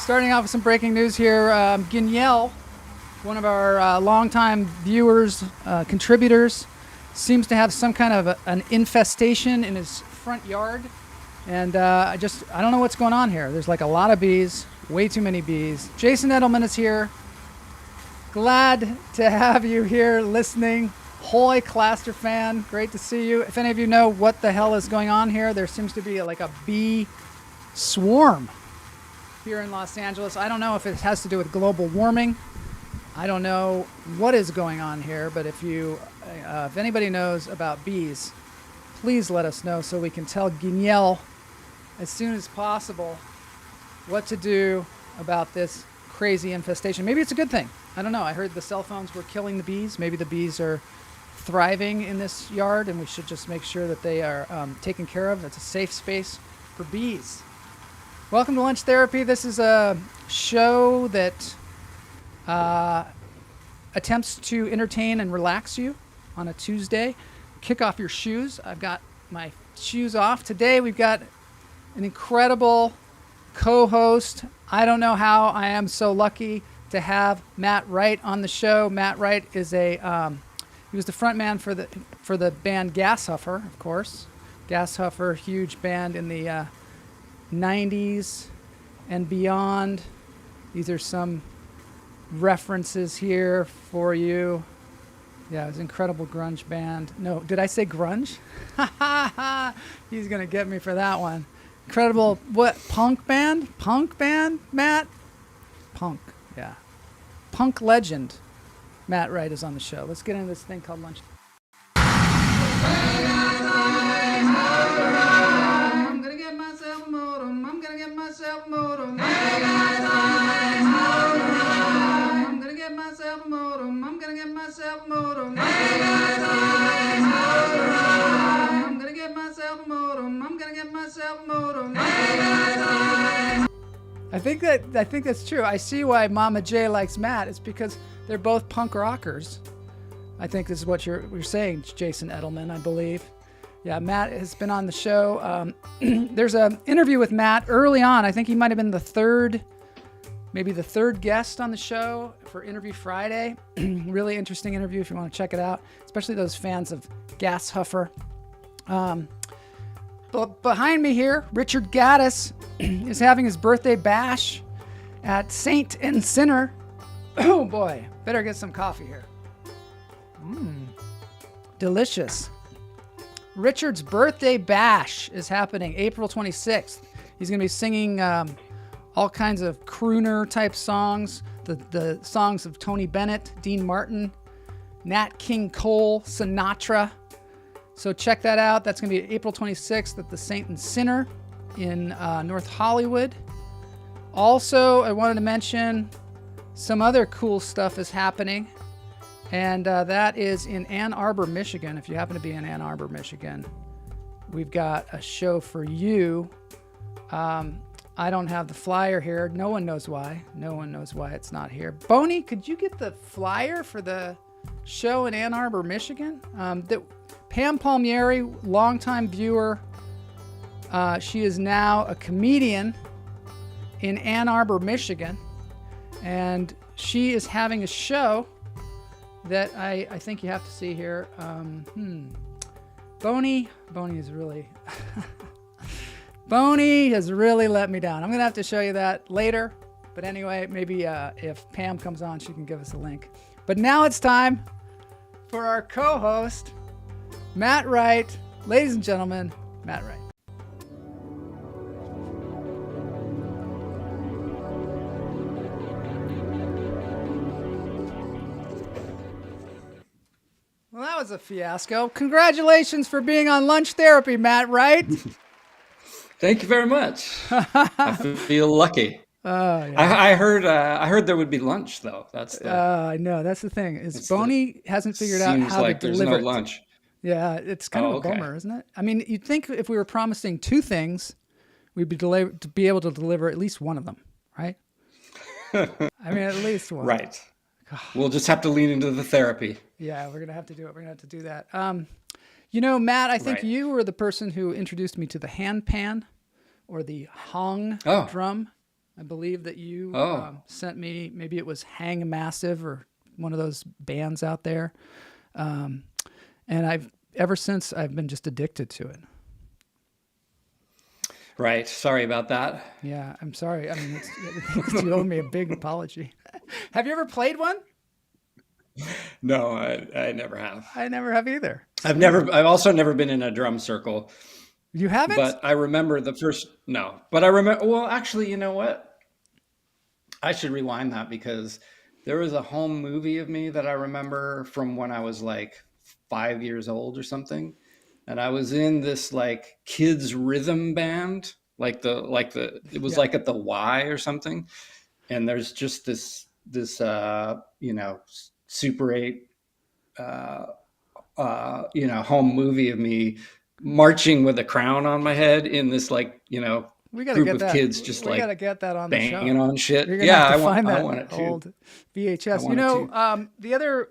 Starting off with some breaking news here. Guignel, one of our longtime viewers, contributors, seems to have some kind of an infestation in his front yard. And I don't know what's going on here. There's like a lot of bees, way too many bees. Jason Edelman is here. Glad to have you here listening. Hoy Cluster fan, great to see you. If any of you know what the hell is going on here, there seems to be like a bee swarm here in Los Angeles. I don't know if it has to do with global warming. I don't know what is going on here, but if anybody knows about bees, please let us know so we can tell Guignel as soon as possible what to do about this crazy infestation. Maybe it's a good thing. I don't know. I heard the cell phones were killing the bees. Maybe the bees are thriving in this yard, and we should just make sure that they are taken care of. It's a safe space for bees. Welcome to Lunch Therapy. This is a show that attempts to entertain and relax you on a Tuesday. Kick off your shoes. I've got my shoes off. Today we've got an incredible co-host. I don't know how I am so lucky to have Matt Wright on the show. Matt Wright is he was the front man for the band Gas Huffer, of course. Gas Huffer, huge band in the 90s and beyond. These are some references here for you. Yeah, it was an incredible grunge band. No, did I say grunge? He's going to get me for that one. Incredible, what, punk band? Punk band, Matt? Punk, yeah. Punk legend. Matt Wright is on the show. Let's get into this thing called Lunch. I'm gonna get myself a modem. I'm gonna get myself a modem. I'm gonna get myself a modem. I'm gonna get myself a modem. I'm gonna get myself a modem. I'm gonna get myself a modem. I think that's true. I see why Mama J likes Matt. It's because they're both punk rockers. I think this is what you're saying, Jason Edelman, I believe. Yeah, Matt has been on the show. There's an interview with Matt early on. I think he might have been the third guest on the show for Interview Friday. Really interesting interview if you want to check it out, especially those fans of Gas Huffer. But behind me here, Richard Gaddis is having his birthday bash at Saint and Sinner. Oh boy, better get some coffee here. Delicious. Richard's birthday bash is happening April 26th. He's going to be singing all kinds of crooner type songs, the songs of Tony Bennett, Dean Martin, Nat King Cole, Sinatra. So check that out. That's going to be April 26th at the Saint and Sinner in North Hollywood. Also, I wanted to mention some other cool stuff is happening, and that is in Ann Arbor, Michigan. If you happen to be in Ann Arbor, Michigan, we've got a show for you. I don't have the flyer here. No one knows why. No one knows why it's not here. Boney, could you get the flyer for the show in Ann Arbor, Michigan? Pam Palmieri, longtime viewer. She is now a comedian in Ann Arbor, Michigan. And she is having a show that I think you have to see here. Boney is really... Boney has really let me down. I'm going to have to show you that later. But anyway, maybe if Pam comes on, she can give us a link. But now it's time for our co-host, Matt Wright. Ladies and gentlemen, Matt Wright. Well, that was a fiasco. Congratulations for being on Lunch Therapy, Matt Wright. Thank you very much. I feel lucky. Yeah. I heard there would be lunch though. I know that's the thing. Is Boney hasn't figured out how like to there's deliver no lunch. Yeah, it's kind of a bummer, isn't it? I mean, you'd think if we were promising two things, we'd be able to deliver at least one of them, right? I mean, at least one. Right. We'll just have to lean into the therapy. Yeah, we're gonna have to do it. We're gonna have to do that. Matt, I think you were the person who introduced me to the hand pan or the hong drum. I believe that you Oh, sent me, maybe it was Hang Massive or one of those bands out there. Um, and ever since, I've been just addicted to it. right. Sorry about that. Yeah, I'm sorry. I mean, you owe me a big apology. Have you ever played one? No, I never have. I never have either. It's I've weird. never, I've also never been in a drum circle, You haven't? but I remember the first, no, but I remember, well, actually, you know what? I should rewind that because there was a home movie of me that I remember from when I was like 5 years old or something. And I was in this like kids rhythm band, it was Yeah. like at the Y or something. And there's just this Super 8, uh, home movie of me marching with a crown on my head in this We got to group get of that. kids just We got like to get that on the show. banging on shit. You're gonna have Yeah, to find I that want it too. old I VHS. want it too.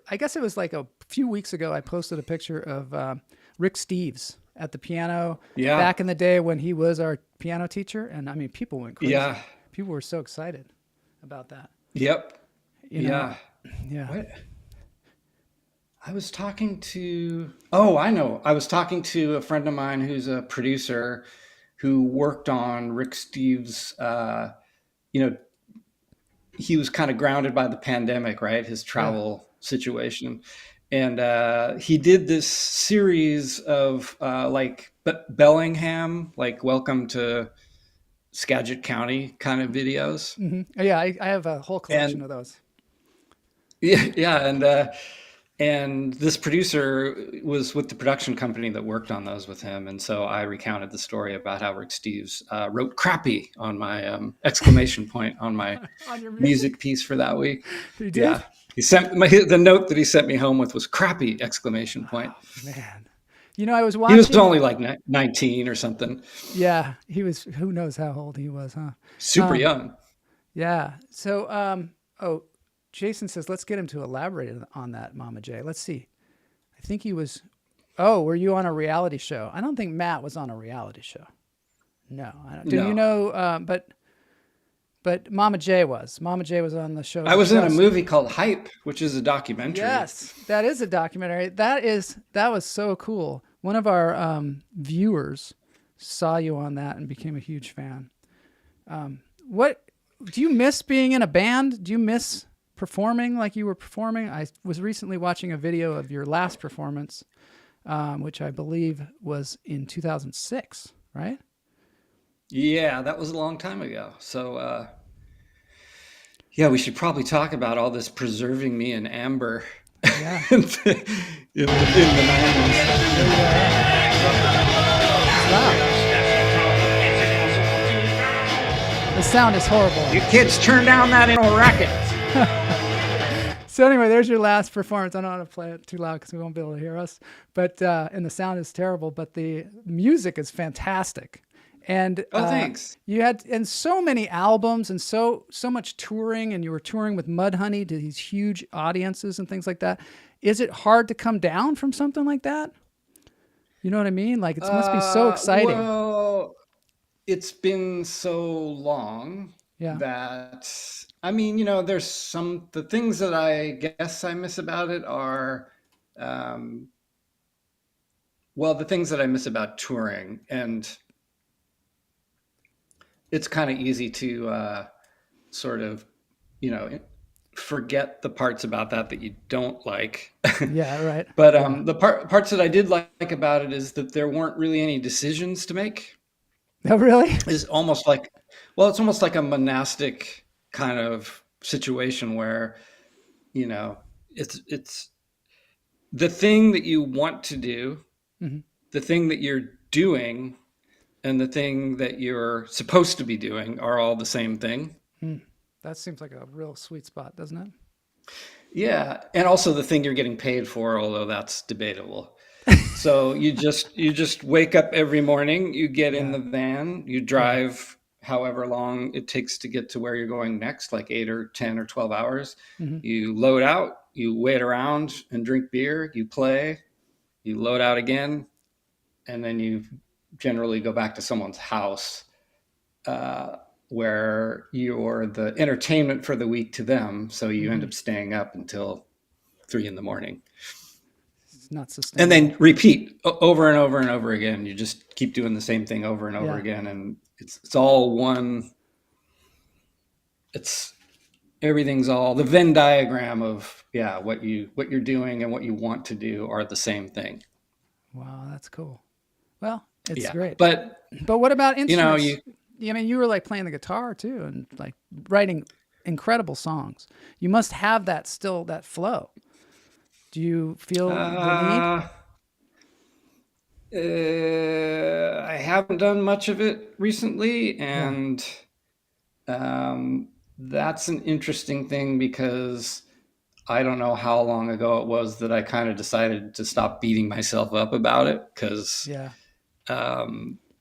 I guess it was like a few weeks ago. I posted a picture of Rick Steves at the piano Yeah, back in the day when he was our piano teacher, and I mean, people went crazy. yeah, People were so excited about that. yep, You know, yeah. yeah, What? I was talking to, oh, I know. I was talking to a friend of mine who's a producer who worked on Rick Steves. You know, he was kind of grounded by the pandemic, right? His yeah. travel situation. And he did this series of Bellingham, like Welcome to Skagit County kind of videos. Yeah, I have a whole collection And of those. yeah, yeah. And this producer was with the production company that worked on those with him. And so I recounted the story about how Rick Steves wrote crappy on my exclamation point on my On your music music, piece for that week. you did? Yeah. The note that he sent me home with was crappy exclamation point. Man, I was He was watching. only like 19 or something, Yeah, he was. Who knows how old he was, huh? super Um, young. Yeah. So, oh, Jason says, let's get him to elaborate on that, Mama J. Let's see. I think he was. Oh, were you on a reality show? I don't think Matt was on a reality show. No, I don't. Do you No, know? But Mama J was. Mama J was on the show I The was in a Trust. movie called Hype, which is a documentary. Yes, that is a documentary. That was so cool. One of our viewers saw you on that and became a huge fan. What do you miss being in a band? Do you miss performing like you were performing? I was recently watching a video of your last performance, which I believe was in 2006, right? Yeah, that was a long time ago. So, yeah, we should probably talk about all this preserving me in amber Yeah, in the 90s. there you are. It's loud. The sound is horrible. You kids turn down that inner racket. So anyway, there's your last performance. I don't want to play it too loud because we won't be able to hear us. But and the sound is terrible, but the music is fantastic. And Oh, thanks. you had and so many albums and so much touring, and you were touring with Mudhoney to these huge audiences and things like that. Is it hard to come down from something like that? You know what I mean? Like it must be so exciting. Well, it's been so long Yeah. that there's the things that I guess I miss about it are, um, well, the things that I miss about touring, and it's kind of easy to sort of, you know, forget the parts about that you don't like. Yeah. Right. But Yeah. the parts that I did like about it is that there weren't really any decisions to make. Oh, really? Is almost like, well, it's almost like a monastic kind of situation where, you know, it's the thing that you want to do, Hmm. the thing that you're doing, and the thing that you're supposed to be doing are all the same thing. That seems like a real sweet spot, doesn't it? Yeah, and also the thing you're getting paid for, although that's debatable. So you just wake up every morning, you get in Yeah. the van, you Yeah. drive however long it takes to get to where you're going next, like 8 or 10 or 12 hours. Hmm. You load out, you wait around and drink beer, you play, you load out again, and then you generally go back to someone's house, uh, where you're the entertainment for the week to them. So you end Mm-hmm. up staying up until 3 in the morning. It's not And sustainable. then repeat over and over and over again. You just keep doing the same thing over and over Yeah. again. And it's all one, it's everything's all the Venn diagram of, yeah, what you're doing and what you want to do are the same thing. Wow, that's cool. Well, it's Yeah. great. But But what about you instruments? I mean, you were like playing the guitar too, and like writing incredible songs. You must have that still, that flow. Do you feel the need? uh I haven't done much of it recently, Yeah. and that's an interesting thing because I don't know how long ago it was that I kind of decided to stop beating myself up about it because Yeah.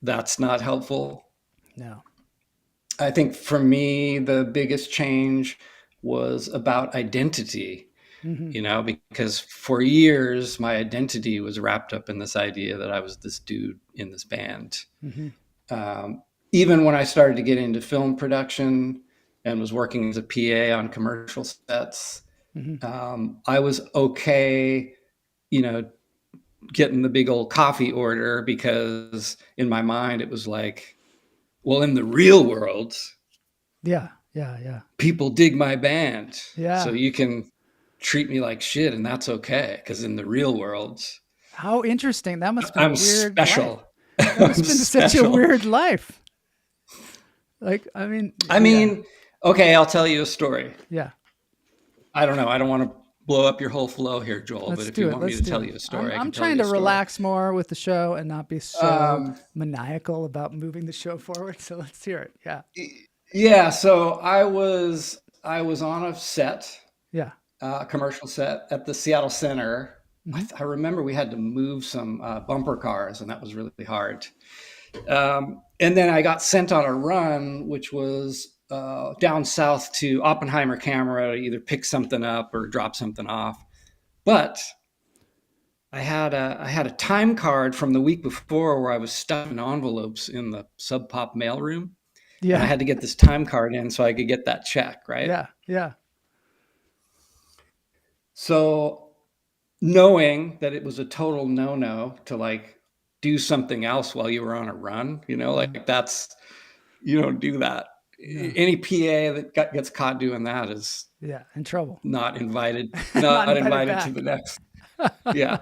that's not helpful. No. I think for me, the biggest change was about identity, Mm-hmm. because for years my identity was wrapped up in this idea that I was this dude in this band. Mm-hmm. Um, Even when I started to get into film production and was working as a PA on commercial sets, Mm-hmm. I was okay, getting the big old coffee order because in my mind it was like, well, in the real world, Yeah. Yeah. Yeah. people dig my band. So Yeah. you can treat me like shit and that's okay. Because in the real world, How interesting. That must have been a I'm weird life. special. That must I'm have been such a special. weird life. Like, I mean, I yeah. mean, okay, I'll tell you a story. Yeah. I don't know. I don't want to blow up your whole flow here, Joel, but Let's if do you it. want me Let's to do tell it. you a I'm story, I I'm can tell trying you a to story. relax more with the show and not be so maniacal about moving the show forward. So let's hear it. Yeah. Yeah, so I was on a set, Yeah. a commercial set at the Seattle Center. Mm-hmm. I remember we had to move some bumper cars, and that was really hard. And then I got sent on a run, which was down south to Oppenheimer Camera to either pick something up or drop something off. But I had a time card from the week before where I was stuffing envelopes in the Sub Pop mailroom, and I Yeah. had to get this time card in so I could get that check, right? Yeah. Yeah. So knowing that it was a total no-no to like do something else while you were on a run, Yeah. like that's you don't do that. No. Any PA that gets caught doing that is Yeah. In trouble. not invited, Not not invited invited to the back. next. Yeah.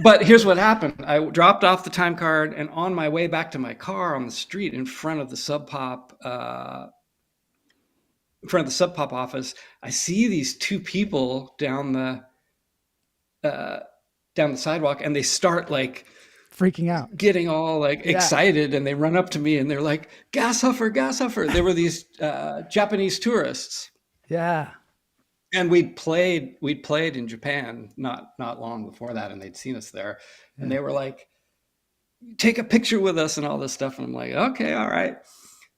But here's what happened. I dropped off the time card, and on my way back to my car on the street in front of the Sub Pop, in front of the Sub Pop office, I see these two people uh, down the sidewalk, and they start like Freaking out. getting all like Yeah. excited, and they run up to me and they're like, "Gas Huffer, Gas Huffer." They were these Japanese tourists, Yeah. and we'd played in Japan not long before that, and they'd seen us there, and Yeah. they were like, "Take a picture with us," and all this stuff, and I'm like, "Okay, all right."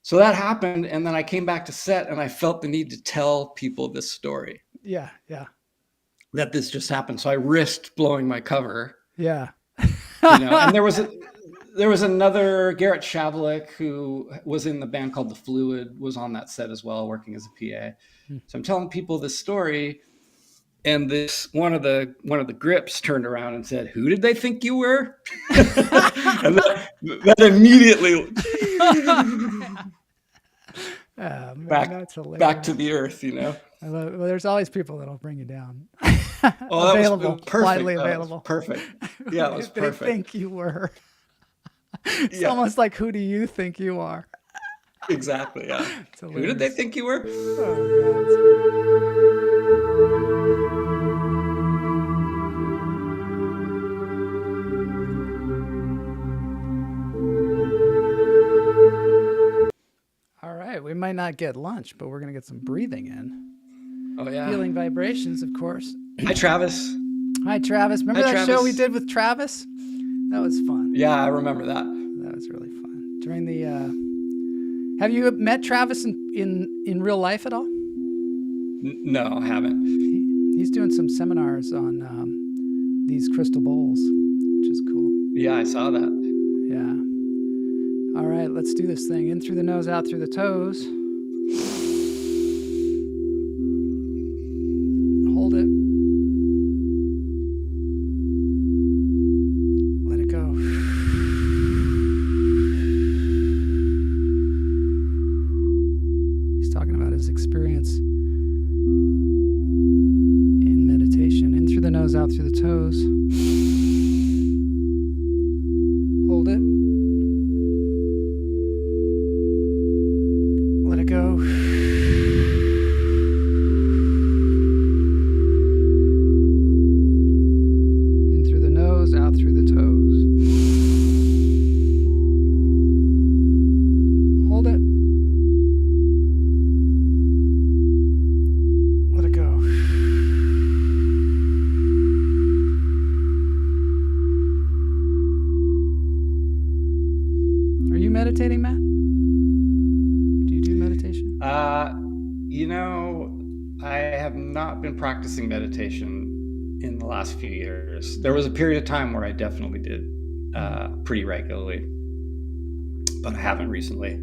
So that happened, and then I came back to set, and I felt the need to tell people this story Yeah. Yeah. that this just happened. So I risked blowing my cover, Yeah. and there was another Garrett Shavlik who was in the band called The Fluid, was on that set as well, working as a PA. So I'm telling people this story, and this one of the grips turned around and said, "Who did they think you were?" And that immediately Oh, man, that's hilarious. back to the earth, I love it. Well, there's always people that'll bring you down. Oh, that Available, was perfect. widely That was available. perfect. Yeah, it was They perfect. think you were. It's Yeah. almost like, who do you think you are? Exactly. Yeah. It's Who did they hilarious. think you were? Oh, God, all right, we might not get lunch, but we're gonna get some breathing in. Oh yeah. Healing vibrations, of course. Hi, Travis. Hi, Travis. Remember Hi, that show we Travis. did with Travis? That was fun. Yeah, I remember that. That was really fun. During the, have you met Travis in real life at all? No, I haven't. He's doing some seminars on these crystal bowls, which is cool. Yeah, I saw that. Yeah. All right, let's do this thing. In through the nose, out through the toes. Hold it. Let it go. He's talking about his experience in meditation. In through the nose, out through the toes. Hold it. Let it go. In through the nose, out through the toes. Hold it. Let it go. Are you meditating, Matt? Do you do meditation? I have not been practicing meditation in the last few years. There was a period of time where I definitely did pretty regularly, but I haven't recently.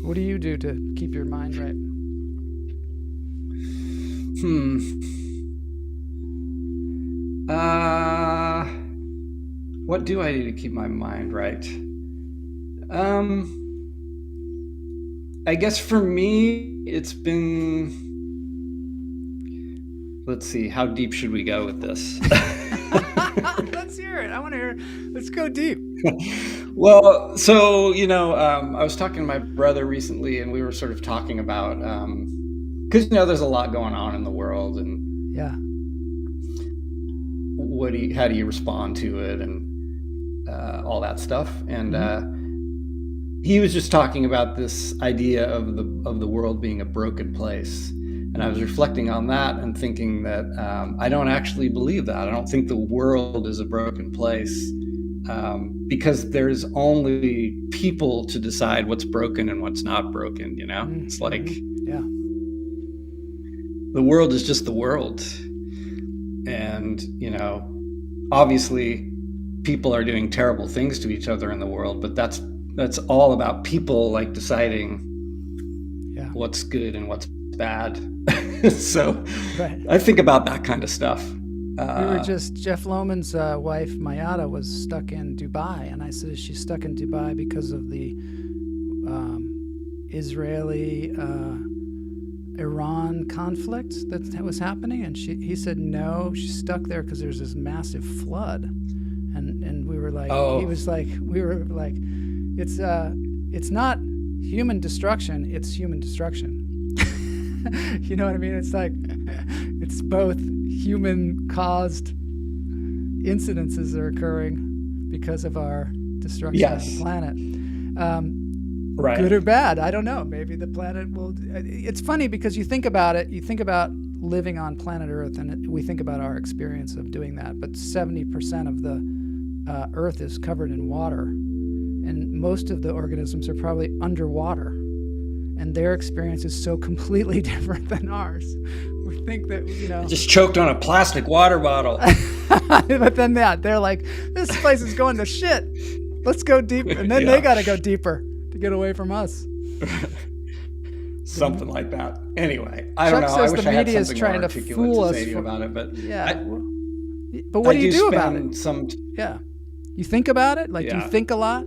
What do you do to keep your mind right? What do I do to keep my mind right? I guess for me, it's been, let's see, how deep should we go with this? Let's hear it. I want to hear. Let's go deep. Well, so, I was talking to my brother recently, and we were sort of talking about, because, there's a lot going on in the world, and Yeah. how do you respond to it, and all that stuff. And he was just talking about this idea of the world being a broken place. And I was reflecting on that and thinking that I don't actually believe that. I don't think the world is a broken place, because there's only people to decide what's broken and what's not broken. It's like the world is just the world. And, obviously people are doing terrible things to each other in the world, but that's all about people like deciding what's good and what's bad. So Right. I think about that kind of stuff. Jeff Lohman's wife, Mayada, was stuck in Dubai. And I said, she's stuck in Dubai because of the Israeli Iran conflict that was happening. And he said, no, she's stuck there because there's this massive flood. And we were like, Oh. he was like, we were like, it's not human destruction, it's human destruction. You know what I mean? It's like, it's both human-caused incidences are occurring because of our destruction of the planet. Right. Good or bad, I don't know. Maybe the planet will... It's funny because you think about it, you think about living on planet Earth, and we think about our experience of doing that, but 70% of the Earth is covered in water, and most of the organisms are probably underwater. And their experience is so completely different than ours. We think that, Just choked on a plastic water bottle. But then they're like, this place is going to shit. Let's go deep. And then they got to go deeper to get away from us. Something like that. Anyway, I don't know. Says I wish the I had media is something trying more to articulate fool to us say to you about it. But but what do you do about it? Some. Yeah. You think about it? Like, do you think a lot?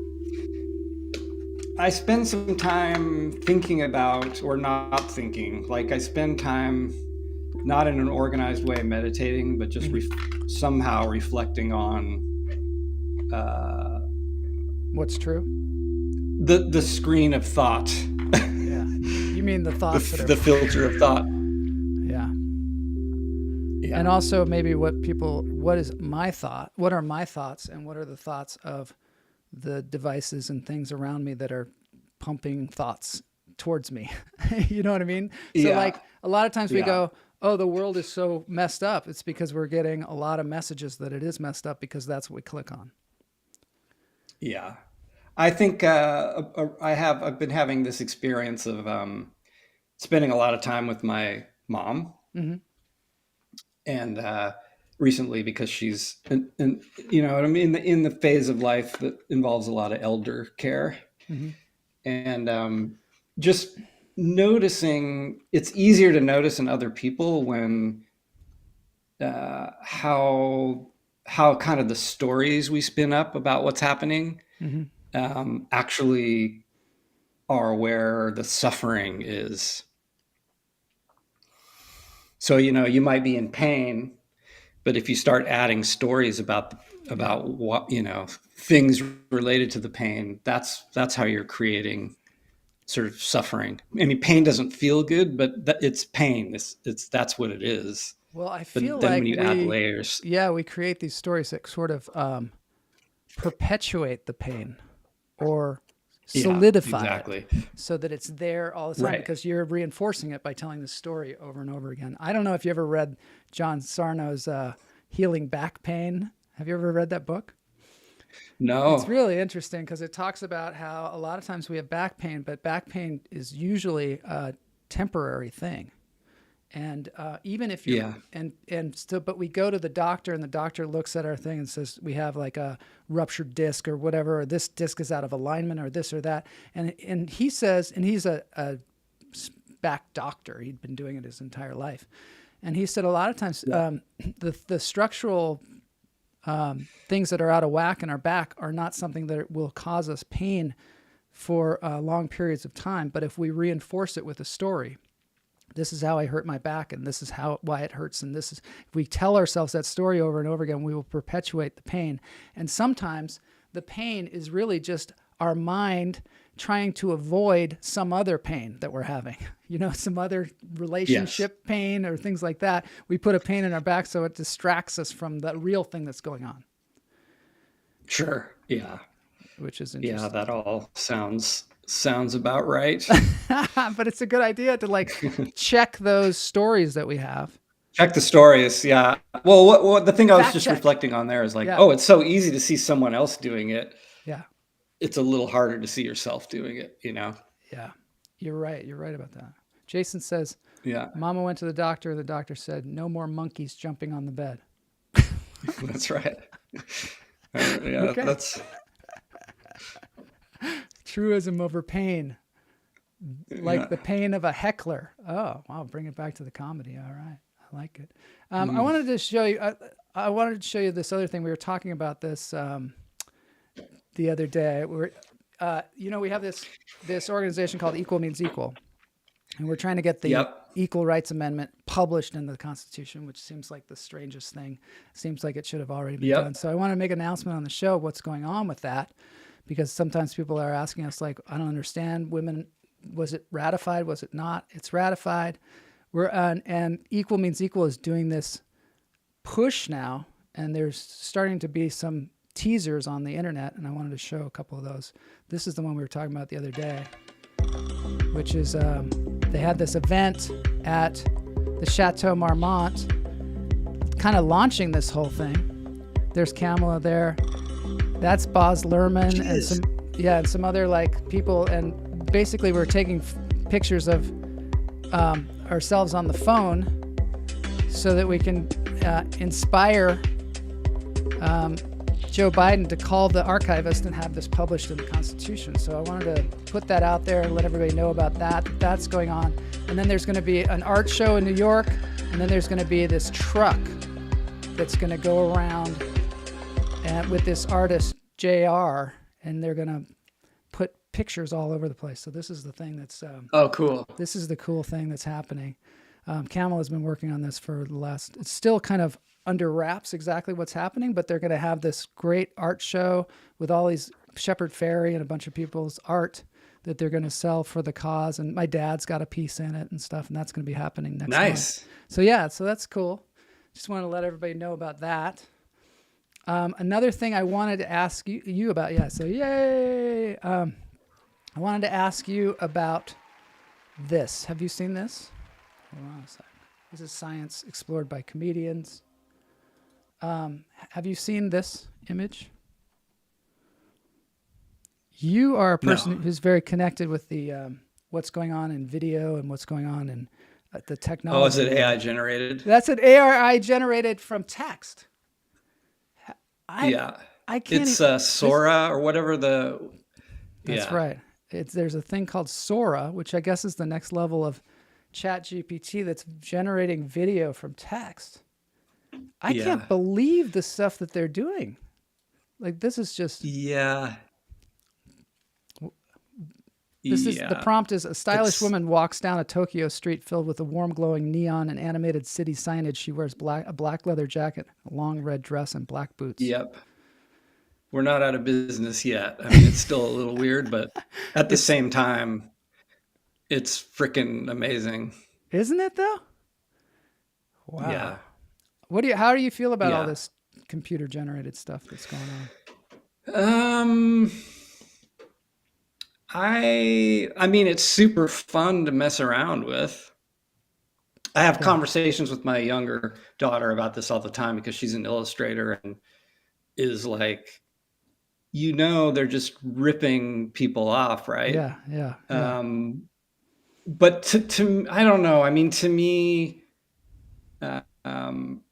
I spend some time thinking about, or not thinking. Like, I spend time not in an organized way meditating, but just somehow reflecting on what's true. The screen of thought. Yeah. You mean the thoughts the filter of thought. Yeah. Yeah. And also maybe what is my thought? What are my thoughts, and what are the thoughts of the devices and things around me that are pumping thoughts towards me? You know what I mean? So like a lot of times we go, oh, the world is so messed up. It's because we're getting a lot of messages that it is messed up because that's what we click on. Yeah. I think I've been having this experience of spending a lot of time with my mom. Mm-hmm. And recently, because she's, in the phase of life that involves a lot of elder care. Mm-hmm. and just noticing, it's easier to notice in other people when how kind of the stories we spin up about what's happening Hmm. actually are where the suffering is. So, you might be in pain, but if you start adding stories Yeah. about what, things related to the pain, that's how you're creating sort of suffering. I mean, pain doesn't feel good, but it's pain. It's that's what it is. Well, I But feel then like when you add layers, we create these stories that sort of perpetuate the pain or yeah, solidify it exactly. so that it's there all the time Right. because you're reinforcing it by telling the story over and over again. I don't know if you ever read John Sarno's Healing Back Pain. Have you ever read that book? It's No. really interesting because it talks about how a lot of times we have back pain, but back pain is usually a temporary thing. And even if you're Yeah. and still, but we go to the doctor and the doctor looks at our thing and says we have like a ruptured disc or whatever, or this disc is out of alignment or this or that. And he says, and he's a back doctor, he'd been doing it his entire life, and he said a lot of times Yeah. the structural things that are out of whack in our back are not something that will cause us pain for long periods of time, but if we reinforce it with a story, this is how I hurt my back, and this is why it hurts, and this is, if we tell ourselves that story over and over again, we will perpetuate the pain. And sometimes the pain is really just our mind trying to avoid some other pain that we're having, some other Yes. relationship pain or things like that. We put a pain in our back so it distracts us from the real thing that's going on, Sure. Yeah. which is Yeah. interesting. That all sounds about right. But it's a good idea to like check those stories that we have. Check the stories. Yeah. Well, what the thing I was Fact just check. reflecting on there is like, Yeah. oh, it's so easy to see someone else doing it. Yeah. It's a little harder to see yourself doing it. Yeah. You're right. You're right about that. Jason says, Yeah. Mama went to the doctor. The doctor said, no more monkeys jumping on the bed. That's right. Yeah. Okay. That's Truism over pain, like yeah. the pain of a heckler. Oh, wow. Bring it back to the comedy. All right. I like it. I Mm. wanted to show you, I wanted to show you this other thing. We were talking about this the other day. We have this organization called Equal Means Equal, and we're trying to get the Yep. Equal Rights Amendment published into the Constitution, which seems like the strangest thing. Seems like it should have already been done. Yep. So I want to make an announcement on the show what's going on with that, because sometimes people are asking us like, I don't understand. Women, was it ratified? Was it not? It's ratified. And Equal Means Equal is doing this push now, and there's starting to be some teasers on the internet, and I wanted to show a couple of those. This is the one we were talking about the other day, which is they had this event at the Chateau Marmont, kind of launching this whole thing. There's Kamala there. That's Boz Luhrmann and some other like people, and basically we're taking pictures of ourselves on the phone so that we can inspire Joe Biden to call the archivist and have this published in the Constitution. So I wanted to put that out there and let everybody know about that. That's going on. And then there's going to be an art show in New York, and then there's going to be this truck that's going to go around with this artist JR, and they're going to put pictures all over the place. So this is the thing that's Oh, cool. this is the cool thing that's happening. Camel has been working on this for the last, it's still kind of under wraps exactly what's happening, but they're going to have this great art show with all these Shepard Fairey and a bunch of people's art that they're going to sell for the cause. And my dad's got a piece in it and stuff, and that's going to be happening next month. Nice. So yeah, so that's cool. Just want to let everybody know about that. Another thing I wanted to ask you about, yeah, so yay! I wanted to ask you about this. Have you seen this? Hold on a sec. This is science explored by comedians. Have you seen this image? You are a person No. who's very connected with the what's going on in video and what's going on in the technology. Oh, is it AI generated? That's an AI generated from text. Yeah. I can't. It's Sora or whatever the. That's Yeah. right. there's a thing called Sora, which I guess is the next level of Chat GPT that's generating video from text. I can't Yeah. believe the stuff that they're doing. Like this is just Yeah. the Yeah. prompt is a stylish It's woman walks down a Tokyo street filled with a warm glowing neon and animated city signage. She wears a black leather jacket, a long red dress, and black boots. Yep. We're not out of business yet. I mean, it's still a little weird, but at the It's same time, it's freaking amazing. Isn't it though? Wow. Yeah. How do you feel about all Yeah. this computer generated stuff that's going on? Um, I mean, it's super fun to mess around with. I have Yeah. conversations with my younger daughter about this all the time because she's an illustrator and is like, they're just ripping people off, right? Yeah. Yeah. Yeah. Um, but I don't know. I mean, to me, um,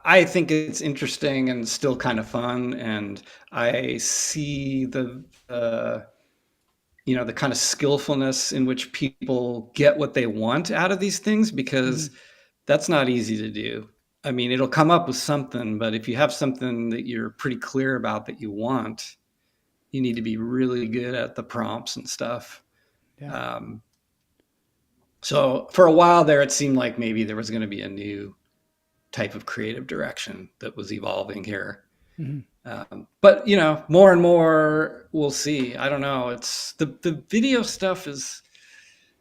I think it's interesting and still kind of fun, and I see the kind of skillfulness in which people get what they want out of these things because Mhm. that's not easy to do. I mean, it'll come up with something, but if you have something that you're pretty clear about that you want, you need to be really good at the prompts and stuff. Yeah. Um, so for a while there, it seemed like maybe there was going to be a new type of creative direction that was evolving here. Mhm. But more and more, we'll see. I don't know. It's the video stuff is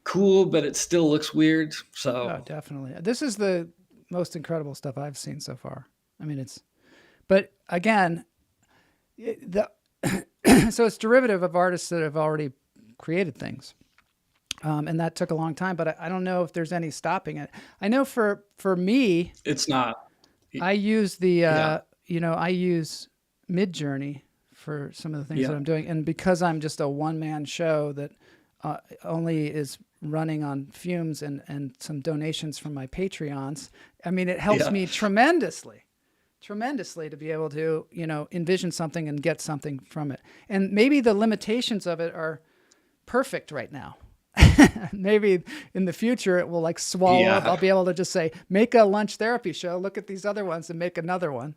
cool, but it still looks weird. Oh, So definitely. This is the most incredible stuff I've seen so far. I mean, but again, the so it's derivative of artists that have already created things. And that took a long time, but I don't know if there's any stopping it. I know for me, it's not. I use the Yeah, I use Midjourney for some of the things that yeah, I'm doing, and because I'm just a one man show that only is running on fumes and some donations from my Patreons. I mean, it helps yeah, me tremendously to be able to envision something and get something from it. And maybe the limitations of it are perfect right now. Maybe in the future it will like swallow up. yeah, I'll be able to just say, make a lunch therapy show, look at these other ones and make another one.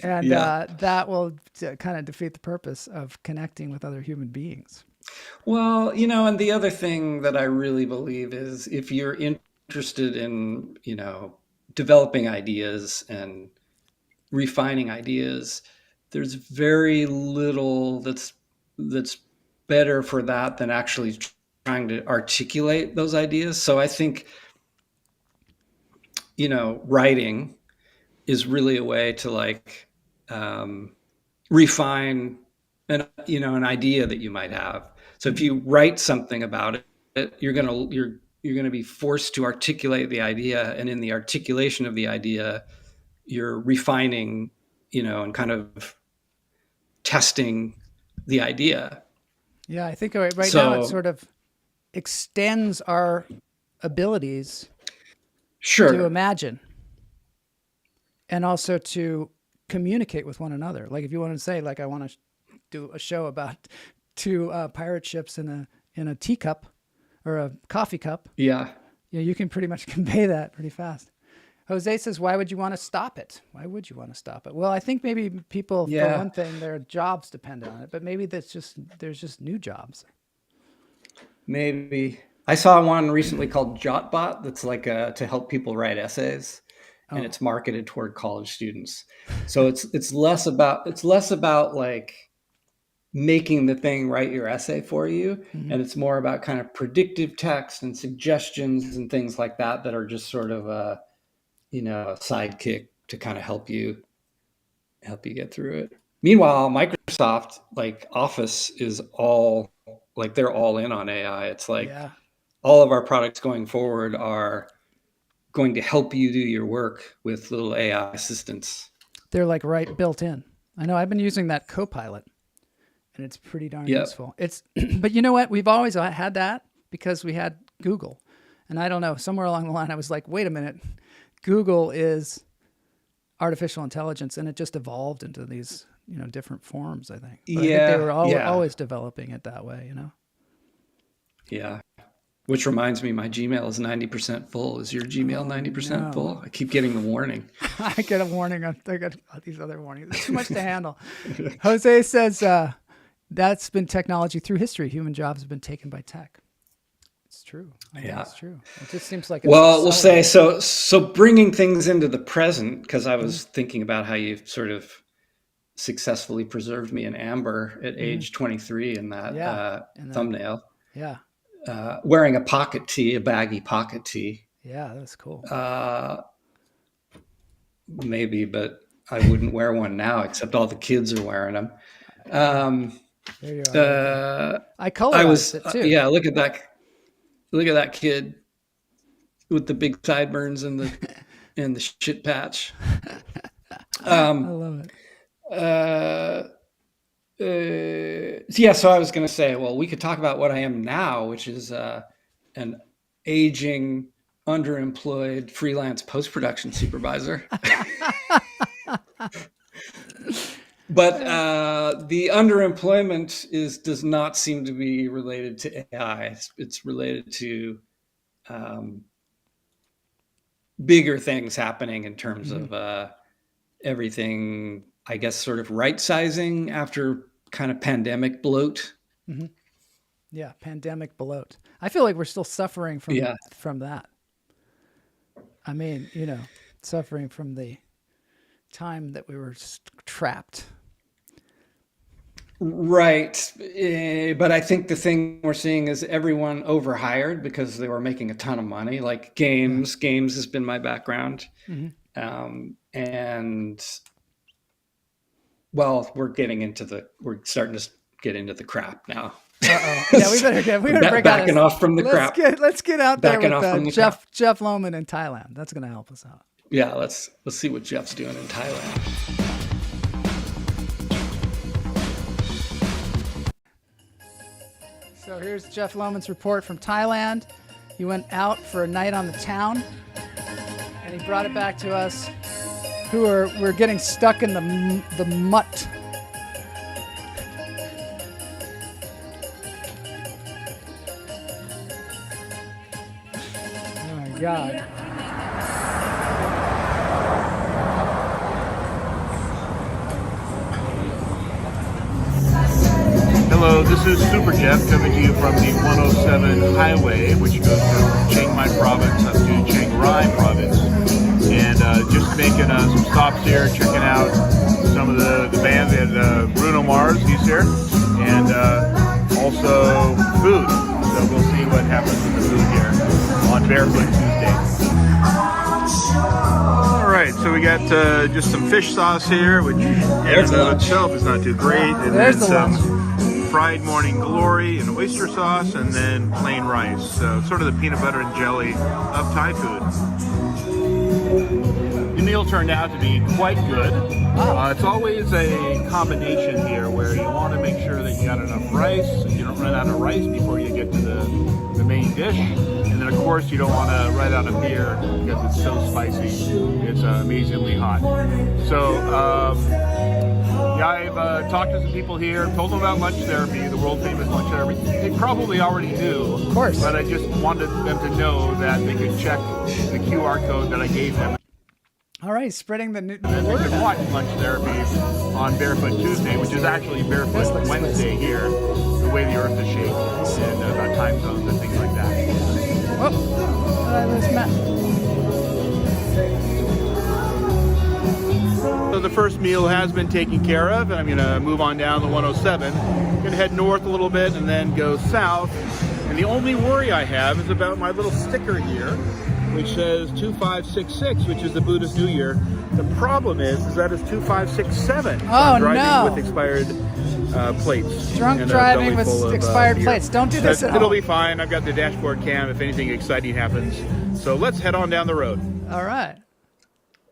And yeah. that will kind of defeat the purpose of connecting with other human beings. Well, and the other thing that I really believe is if you're interested in, developing ideas and refining ideas, there's very little that's better for that than actually trying to articulate those ideas. So I think, writing is really a way to like refine an idea that you might have. So if Mhm. you write something about it, you're gonna be forced to articulate the idea, and in the articulation of the idea, you're refining, and kind of testing the idea. Yeah, I think right now it So sort of extends our abilities to sure, imagine and also to communicate with one another. Like if you want to say, like, I want to do a show about two pirate ships in a teacup or a coffee cup, yeah, you can pretty much convey that pretty fast. Jose says, why would you want to stop it? Why would you want to stop it? Well, I think maybe people, for yeah, one thing, their jobs depend on it, but maybe there's just new jobs. maybe. I saw one recently called Jotbot that's like to help people write essays, and Oh, it's marketed toward college students. So it's less about like making the thing write your essay for you, mm-hmm. and it's more about kind of predictive text and suggestions and things like that are just sort of a sidekick to kind of help you get through it. Meanwhile, Microsoft, like Office, is all like they're all in on AI. It's like Yeah. all of our products going forward are going to help you do your work with little AI assistants. They're like right built in. I know I've been using that Copilot and it's pretty darn Yep. useful. But you know what? We've always had that because we had Google. And I don't know, somewhere along the line, I was like, wait a minute, Google is artificial intelligence, and it just evolved into these different forms, I think. But I think they were always developing it that way, Yeah. Which reminds me, my Gmail is 90% full. Is your Gmail 90% full? I keep getting the warning. I get a warning. I got these other warnings. It's too much to handle. Jose says that's been technology through history. Human jobs have been taken by tech. It's true. It's true. It just seems like we'll say so bringing things into the present, because I was thinking about how you sort of successfully preserved me in amber at age 23 in that thumbnail. Yeah. Wearing a baggy pocket tee. Yeah, that's cool. Maybe, but I wouldn't wear one now, except all the kids are wearing them. There you are. I colorized it too. Yeah, look at that kid with the big sideburns and the shit patch. I love it. So I was going to say, well, we could talk about what I am now, which is an aging, underemployed freelance post-production supervisor. But the underemployment does not seem to be related to AI. It's related to bigger things happening in terms of everything, I guess, sort of right-sizing after kind of pandemic bloat. Mm-hmm. Yeah, pandemic bloat. I feel like we're still suffering from that. I mean, suffering from the time that we were trapped. Right. But I think the thing we're seeing is everyone overhired because they were making a ton of money, like games. Games has been my background. Mm-hmm. And well, we're starting to get into the crap now. Uh-oh. Yeah, we better break backing off from the crap. Let's get out there with Jeff Lohman in Thailand. That's going to help us out. Yeah, let's see what Jeff's doing in Thailand. So here's Jeff Lohman's report from Thailand. He went out for a night on the town, and he brought it back to us. We're getting stuck in the mutt. Oh my God. Hello, this is Super Jeff coming to you from the 107 highway, which goes from Chiang Mai province up to Chiang Rai province. And just making some stops here, checking out some of the band. We had Bruno Mars, he's here, and also food. So we'll see what happens with the food here on Barefoot Tuesday. All right, so we got just some fish sauce here, which in and of itself is not too great. And there's then the some fried morning glory and oyster sauce, and then plain rice. So sort of the peanut butter and jelly of Thai food. The meal turned out to be quite good. It's always a combination here where you want to make sure that you got enough rice, so you don't run out of rice before you get to the main dish. And then of course you don't want to run out of beer because it's so spicy. It's amazingly hot. So I've talked to some people here, told them about Lunch Therapy, the world famous Lunch Therapy. They probably already knew, of course, but I just wanted them to know that they could check the QR code that I gave them. All right, spreading the word. And they can watch Lunch Therapy on Barefoot Tuesday, which is actually Barefoot Wednesday here, the way the earth is shaped, and about time zones and things like that. Oh, there's Matt. So the first meal has been taken care of. I'm going to move on down the 107. I'm going to head north a little bit and then go south. And the only worry I have is about my little sticker here, which says 2566, which is the Buddhist New Year. The problem is that it's 2567. So I'm driving with expired plates. Drunk driving with expired plates. Don't do this at home. It'll be fine. I've got the dashboard cam if anything exciting happens. So let's head on down the road. All right.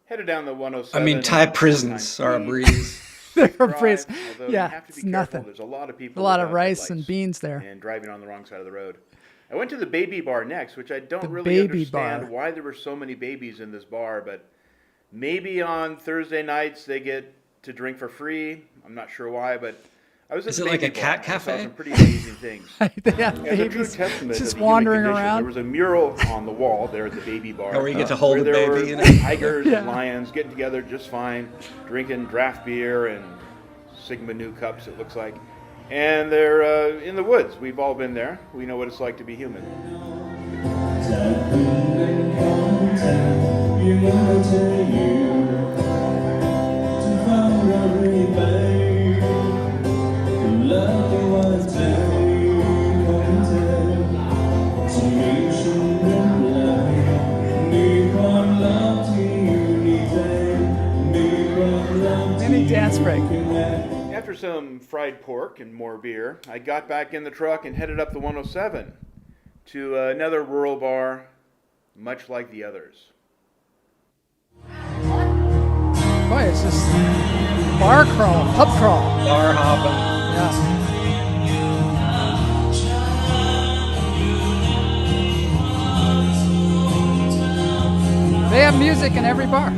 Headed down the 107. I mean, Thai prisons are a breeze. They're a breeze. Yeah, it's nothing. There's a lot of people. A lot of rice and beans there. And driving on the wrong side of the road. I went to the baby bar next, which I don't really understand why there were so many babies in this bar, but maybe on Thursday nights they get to drink for free. I'm not sure why, but I was at Is the it like baby a cat bar. I saw cafe? some pretty amazing things. They have As a true babies testament just to the human wandering condition, around. there was a mural on the wall there at the baby bar. Where you get to hold where the there baby, were you know? tigers Yeah. and lions getting together just fine, drinking draft beer and Sigma New cups, it looks like. And they're in the woods. We've all been there. We know what it's like to be human. Mini dance break. After some fried pork and more beer, I got back in the truck and headed up the 107 to another rural bar, much like the others. Boy, it's just bar crawl, pub crawl. Bar hopping. Yeah. They have music in every bar.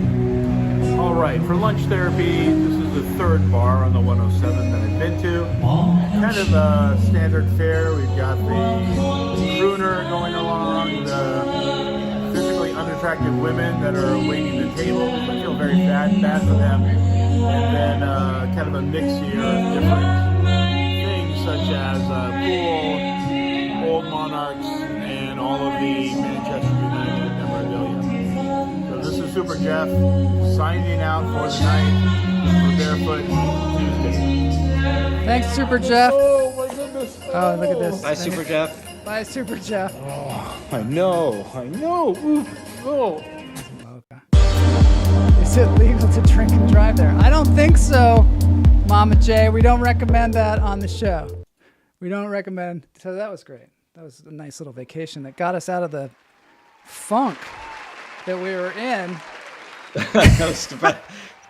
All right, for lunch therapy, this is the third bar on the 107 that I've been to. Kind of a standard fare. We've got the crooner going along, the physically unattractive women that are waiting the table. I feel very bad for them. And then kind of a mix here of different things such as pool, old monarchs, and all of the Manchester United memorabilia. So this is Super Jeff signing out for the night for Barefoot Tuesday. Thanks, Super Jeff. Oh my goodness. Oh, look at this. Bye, Super Jeff. Bye, Super Jeff. I know. Ooh, oh. Is it legal to drink and drive there? I don't think so, Mama J. We don't recommend that on the show. We don't recommend. So that was great. That was a nice little vacation that got us out of the funk that we were in. I was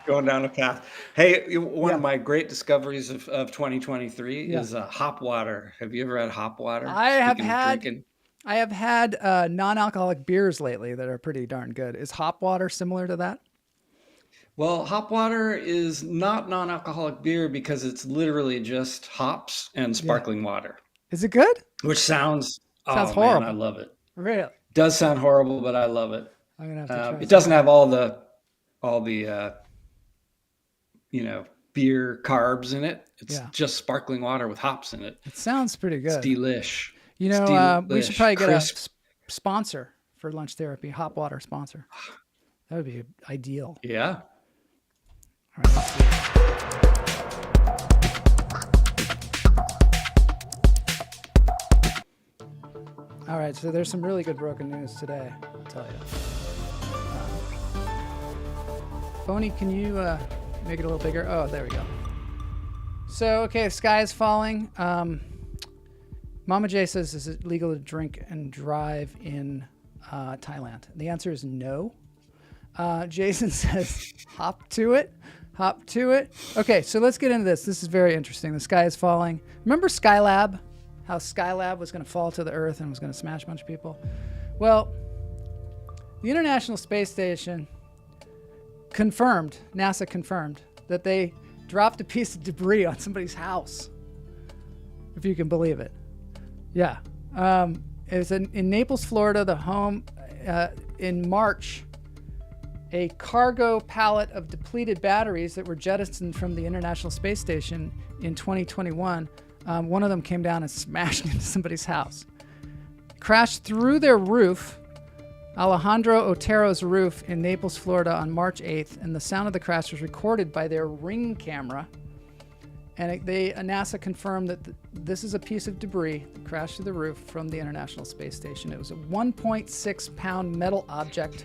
going down a path. Hey, one of my great discoveries of 2023 is hop water. Have you ever had hop water? I have Speaking of had. drinking. I have had non-alcoholic beers lately that are pretty darn good. Is hop water similar to that? Well, hop water is not non-alcoholic beer because it's literally just hops and sparkling water, Is it good? which sounds horrible. Man, I love it. Really? Does sound horrible, but I love it. I'm gonna have to try. It doesn't have all the beer carbs in it. It's just sparkling water with hops in it. It sounds pretty good. It's delish. You It's know, we delish. should probably get Crisp. a sponsor for lunch therapy, hop water sponsor. That would be ideal. Yeah. All right, let's see. All right, so there's some really good broken news today, I'll tell you. Boney, can you make it a little bigger? Oh, there we go. So, okay, sky is falling. Mama J says, is it legal to drink and drive in Thailand? The answer is no. Jason says, hop to it. Hop to it. Okay, so let's get into this. This is very interesting. The sky is falling. Remember Skylab? How Skylab was going to fall to the Earth and was going to smash a bunch of people? Well, the International Space Station NASA confirmed, that they dropped a piece of debris on somebody's house, if you can believe it. Yeah. It was in Naples, Florida, the home in March. A cargo pallet of depleted batteries that were jettisoned from the International Space Station in 2021. One of them came down and smashed into somebody's house. Crashed through their roof, Alejandro Otero's roof in Naples, Florida on March 8th, and the sound of the crash was recorded by their Ring camera. And NASA confirmed that this is a piece of debris that crashed through the roof from the International Space Station. It was a 1.6-pound metal object,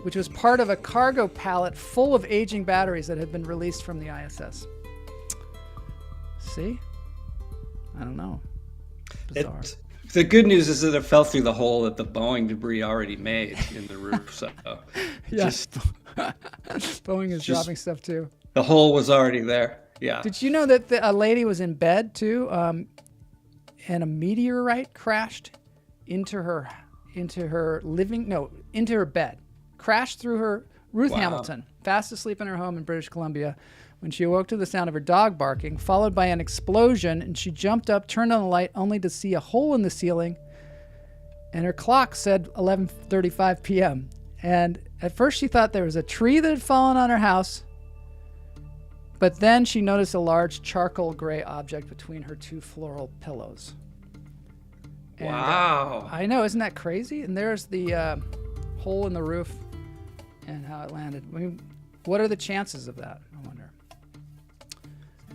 which was part of a cargo pallet full of aging batteries that had been released from the ISS. See? I don't know. Bizarre. The good news is that it fell through the hole that the Boeing debris already made in the roof. So Yes. Boeing is dropping stuff too. The hole was already there. Yeah. Did you know that a lady was in bed too, and a meteorite crashed into her bed, crashed through her. Ruth Hamilton, fast asleep in her home in British Columbia, when she awoke to the sound of her dog barking, followed by an explosion, and she jumped up, turned on the light, only to see a hole in the ceiling, and her clock said 11:35 p.m. And at first she thought there was a tree that had fallen on her house, but then she noticed a large charcoal gray object between her two floral pillows. And, Wow. I know, isn't that crazy? And there's the hole in the roof and how it landed. I mean, what are the chances of that? I wonder.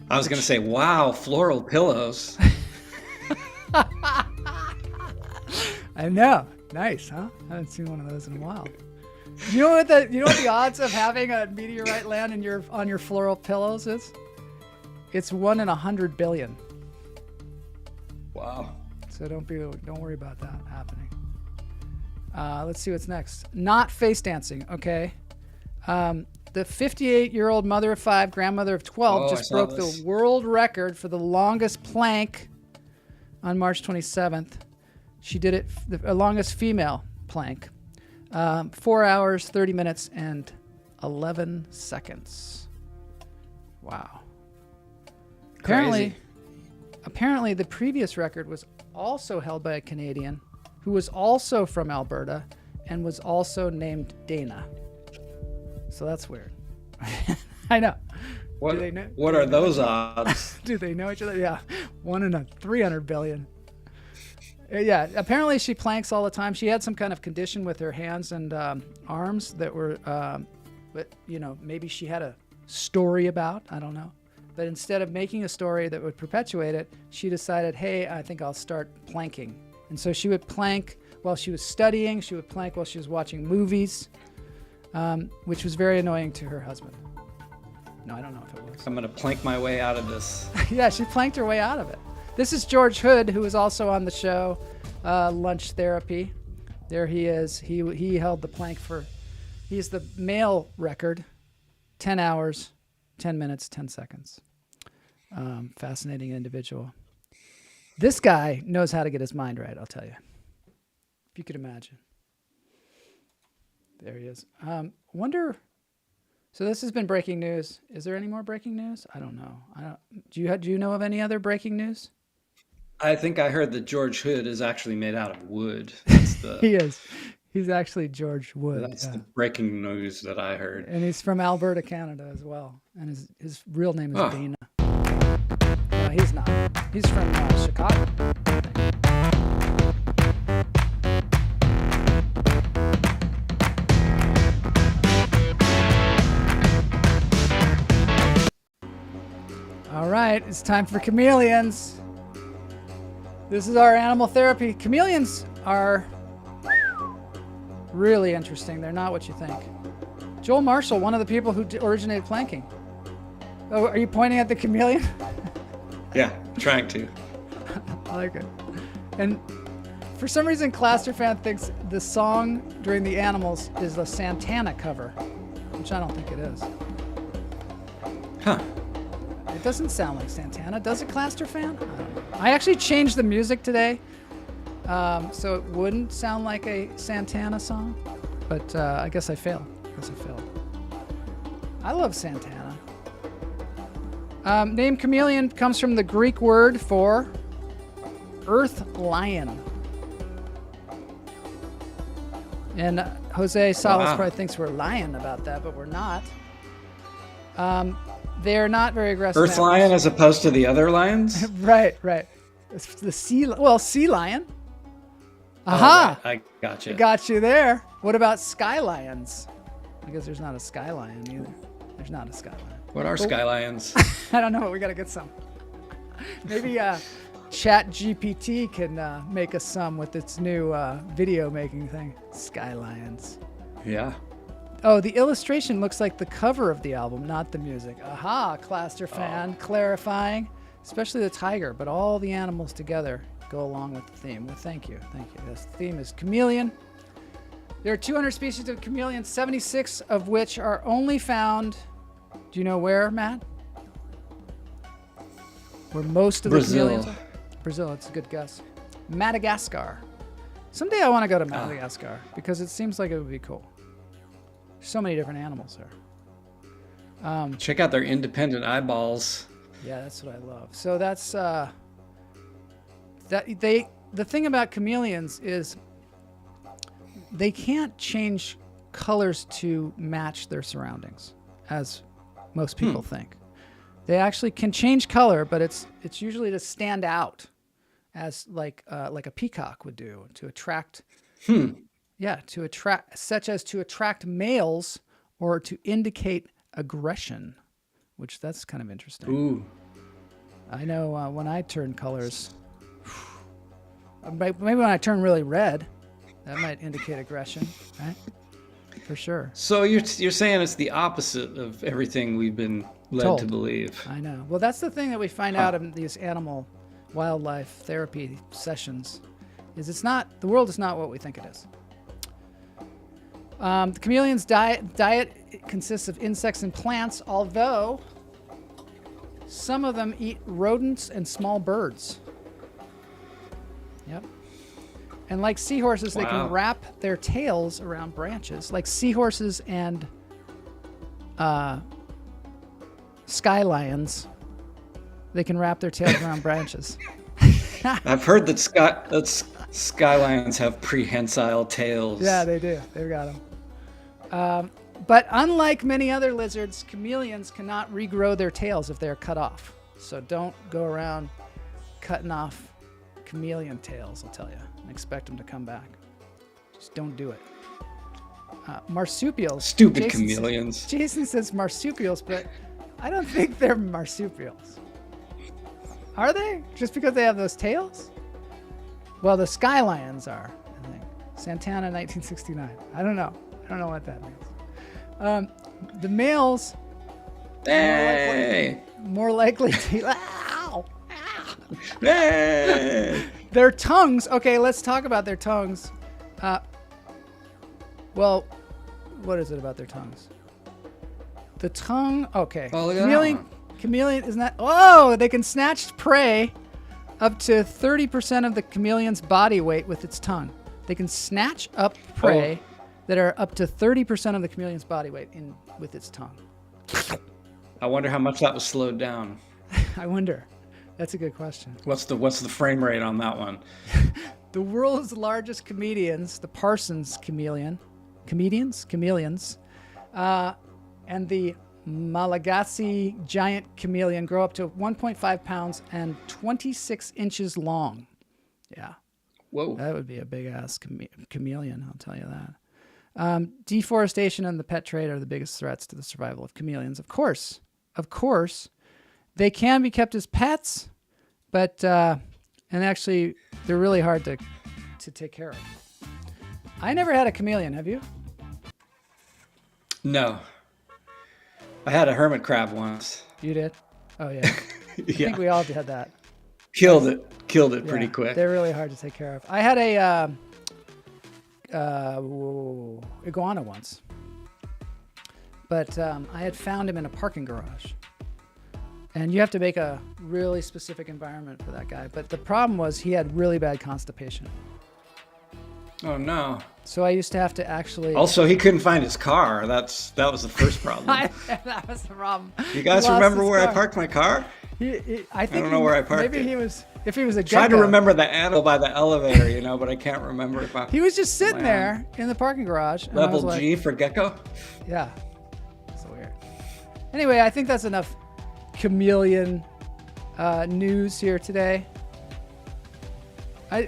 I was going to say, wow, floral pillows. I know. Nice, huh? I haven't seen one of those in a while. You know what the odds of having a meteorite land on your floral pillows is? It's 1 in 100 billion. Wow. So don't worry about that happening. Let's see what's next. Not face dancing, okay. The 58-year-old mother of 5, grandmother of 12 just broke the world record for the longest plank on March 27th. She did it, the longest female plank. 4 hours, 30 minutes, and 11 seconds. Wow. Crazy. Apparently, the previous record was also held by a Canadian who was also from Alberta and was also named Dana. So that's weird. I know. What, Do they know? what are those odds? Do they know each other? Yeah. 1 in 300 billion. Yeah, apparently she planks all the time. She had some kind of condition with her hands and arms that were, but maybe she had a story about. I don't know. But instead of making a story that would perpetuate it, she decided, hey, I think I'll start planking. And so she would plank while she was studying. She would plank while she was watching movies, which was very annoying to her husband. No, I don't know if it was. I'm going to plank my way out of this. Yeah, she planked her way out of it. This is George Hood, who was also on the show, Lunch Therapy. There he is. He held the plank he's the male record, 10 hours, 10 minutes, 10 seconds. Fascinating individual. This guy knows how to get his mind right, I'll tell you. If you could imagine. There he is. So this has been breaking news. Is there any more breaking news? I don't know. Do you know of any other breaking news? I think I heard that George Hood is actually made out of wood. That's the, He is. He's actually George Wood. that's the breaking news that I heard. And he's from Alberta, Canada as well. And his real name is Oh. Dana. He's not. He's from Chicago. I think. All right, it's time for chameleons. This is our animal therapy. Chameleons are really interesting. They're not what you think. Joel Marshall, one of the people who originated planking. Oh, are you pointing at the chameleon? Yeah, trying to. I like it. And for some reason, Clasterfan thinks the song during the animals is a Santana cover, which I don't think it is. Huh. It doesn't sound like Santana, does it, Clasterfan? I actually changed the music today, so it wouldn't sound like a Santana song, but I guess I failed. I love Santana. Name chameleon comes from the Greek word for earth lion. And Jose Salas Wow. probably thinks we're lying about that, but we're not. They're not very aggressive. Earth animals. lion as opposed to the other lions? Right. It's the sea lion. Aha! Oh, right. I gotcha. Got you there. What about sky lions? Because there's not a sky lion either. There's not a sky lion. What are sky lions? I don't know. We got to get some. Maybe Chat GPT can make us some with its new video making thing. Sky lions. Yeah. Oh, the illustration looks like the cover of the album, not the music. Aha, Claster fan, clarifying. Especially the tiger, but all the animals together go along with the theme. Well, thank you. Yes, the theme is chameleon. There are 200 species of chameleons, 76 of which are only found, do you know where, Matt? Where most of the chameleons are? Brazil, that's a good guess. Madagascar. Someday I want to go to Madagascar because it seems like it would be cool. So many different animals there. Check out their independent eyeballs. Yeah, that's what I love. So that's the thing about chameleons is they can't change colors to match their surroundings, as most people think. They actually can change color, but it's usually to stand out, as like a peacock would do, to attract. Yeah, such as to attract males or to indicate aggression, which that's kind of interesting. Ooh. I know when I turn colors, maybe when I turn really red, that might indicate aggression, right? For sure. So you're saying it's the opposite of everything we've been led to believe. I know. Well, that's the thing that we find out in these wildlife therapy sessions, is the world is not what we think it is. The chameleon's diet consists of insects and plants, although some of them eat rodents and small birds. Yep. And like seahorses, they can wrap their tails around branches. Like seahorses and sky lions, they can wrap their tails around branches. I've heard that sky lions have prehensile tails. Yeah, they do. They've got them. But unlike many other lizards, chameleons cannot regrow their tails if they're cut off. So don't go around cutting off chameleon tails, I'll tell you, and expect them to come back. Just don't do it. Marsupials. Stupid chameleons. Jason says marsupials, but I don't think they're marsupials. Are they? Just because they have those tails? Well, the sky lions are, I think. Santana, 1969. I don't know. I don't know what that means. The males more likely to... Ow! Ow! Hey! Their tongues... Okay, let's talk about their tongues. Well, what is it about their tongues? The tongue... Okay. Oh, Chameleon isn't that... Oh! They can snatch prey up to 30% of the chameleon's body weight with its tongue. They can snatch up prey that are up to 30% of the chameleon's body weight with its tongue. I wonder how much that was slowed down. I wonder. That's a good question. What's the frame rate on that one? The world's largest chameleons, the Parsons chameleons, and the Malagasy giant chameleon grow up to 1.5 pounds and 26 inches long. Yeah. Whoa. That would be a big-ass chameleon, I'll tell you that. Deforestation and the pet trade are the biggest threats to the survival of chameleons. Of course, they can be kept as pets, but and actually they're really hard to take care of. I never had a chameleon. Have you? No. I had a hermit crab once. You did? Oh yeah. I think we all did that. Killed it pretty quick. They're really hard to take care of. I had a iguana once, but I had found him in a parking garage, and you have to make a really specific environment for that guy. But the problem was he had really bad constipation. Oh no. So I used to have to actually... Also, he couldn't find his car. That was the first problem. That was the problem. You guys remember where I parked my car? I don't know where I parked maybe it. If he was a Tried gecko. to remember the animal by the elevator, but I can't remember if I... He was just sitting there in the parking garage. And Level G for gecko? Yeah. So weird. Anyway, I think that's enough chameleon news here today.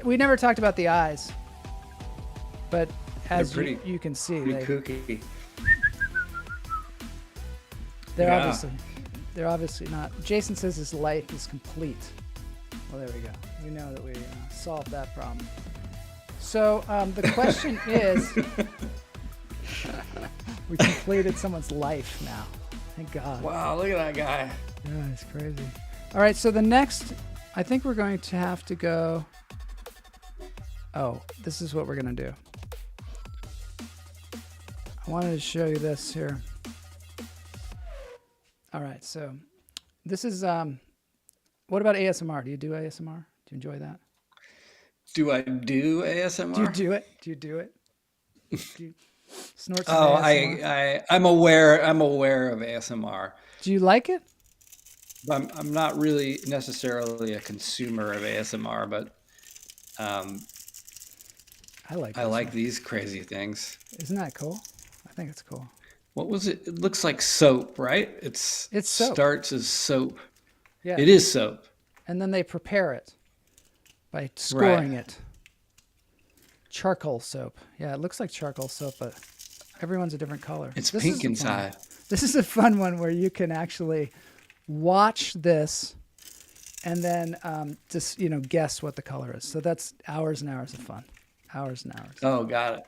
We never talked about the eyes. But as you can see, they're kooky. They're obviously not. Jason says his life is complete. Well, there we go. We know that we solved that problem. So the question is, we completed someone's life now. Thank God. Wow, look at that guy. Yeah, it's crazy. All right, so the next, I think we're going to have to go. Oh, this is what we're going to do. I wanted to show you this here. All right, so this is, what about ASMR? Do you do ASMR? Do you enjoy that? Do I do ASMR? Do you do it? Do you do it? Snort some Oh, ASMR. I'm aware. I'm aware of ASMR. Do you like it? I'm not really necessarily a consumer of ASMR, but um, I like I this like one. these crazy things. Isn't that cool? I think it's cool. What was it? It looks like soap, right? It's soap. Starts as soap. Yeah. It is soap. And then they prepare it by Right. scoring it. Charcoal soap. Yeah, it looks like charcoal soap, but everyone's a different color. It's This pink is a fun one. inside. This is a fun one where you can actually watch this and then just guess what the color is. So that's hours and hours of fun. Hours and hours. Oh, got it.